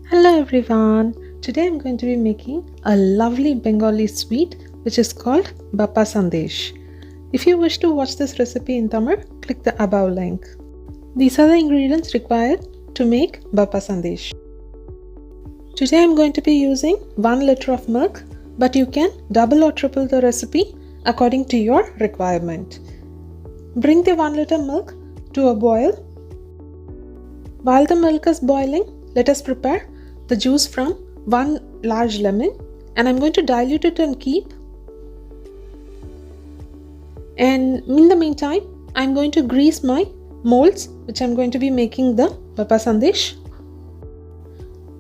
Hello everyone, today I'm going to be making a lovely Bengali sweet which is called Bhapa Sandesh. If you wish to watch this recipe in Tamil, click the above link. These are the ingredients required to make Bhapa Sandesh. Today I'm going to be using 1 liter of milk, but you can double or triple the recipe according to your requirement. Bring the 1 liter milk to a boil. While the milk is boiling, let us prepare the juice from 1 large lemon, and I'm going to dilute it and keep. And in the meantime, I'm going to grease my molds which I'm going to be making the Bhapa Sandesh.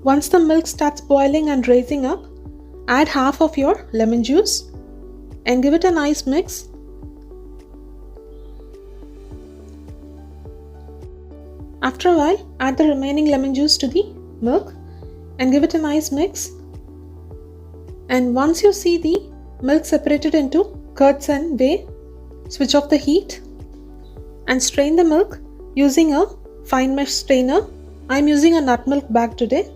Once the milk starts boiling and raising up, add half of your lemon juice and give it a nice mix. After a while, add the remaining lemon juice to the milk and give it a nice mix. And once you see the milk separated into curds and whey, switch off the heat and strain the milk using a fine mesh strainer. I am using a nut milk bag today.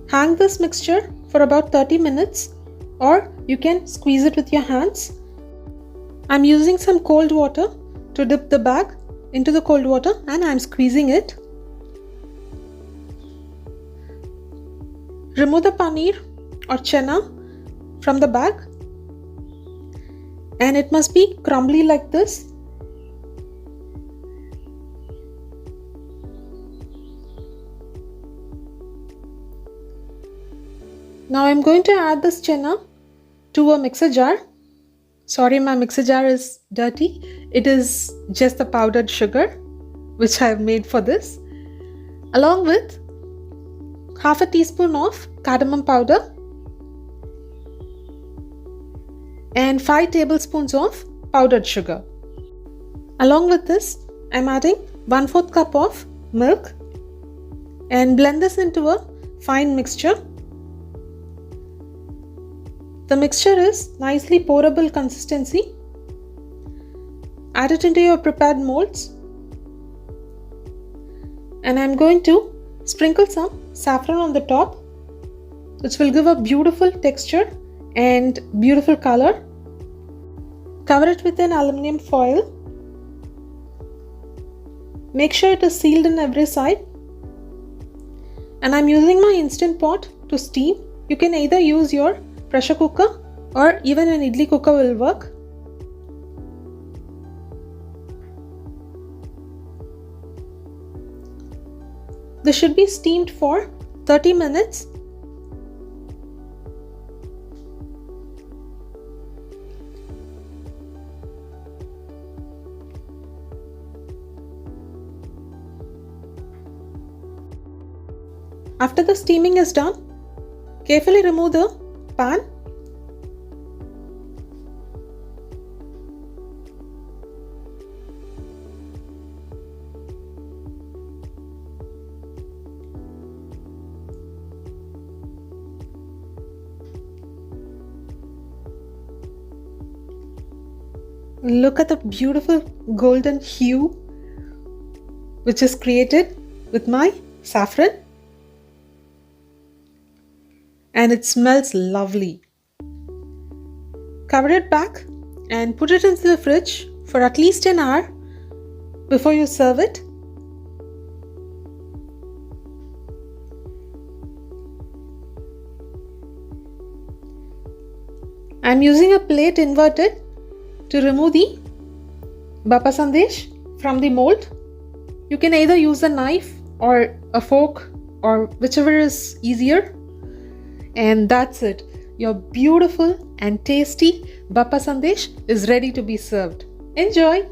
Hang this mixture for about 30 minutes, or you can squeeze it with your hands. I am using some cold water to dip the bag into the cold water and I am squeezing it. Remove the paneer or chana from the bag, and it must be crumbly like this. Now I am going to add this chana to a mixer jar. Sorry, my mixer jar is dirty. It is just the powdered sugar which I have made for this, along with half a teaspoon of cardamom powder and 5 tablespoons of powdered sugar. Along with this, I am adding 1/4 cup of milk and blend this into a fine mixture. The mixture is nicely pourable consistency. Add it into your prepared molds, and I am going to sprinkle some saffron on the top, which will give a beautiful texture and beautiful color. Cover it with an aluminium foil. Make sure it is sealed in every side. And I am using my instant pot to steam. You can either use your pressure cooker or even an idli cooker will work. This should be steamed for 30 minutes. After the steaming is done, carefully remove the pan. Look at the beautiful golden hue which is created with my saffron, and it smells lovely. Cover it back and put it into the fridge for at least an hour before you serve it. I am using a plate inverted to remove the Bhapa Sandesh from the mold. You can either use a knife or a fork or whichever is easier. And that's it. Your beautiful and tasty Bhapa Sandesh is ready to be served. Enjoy!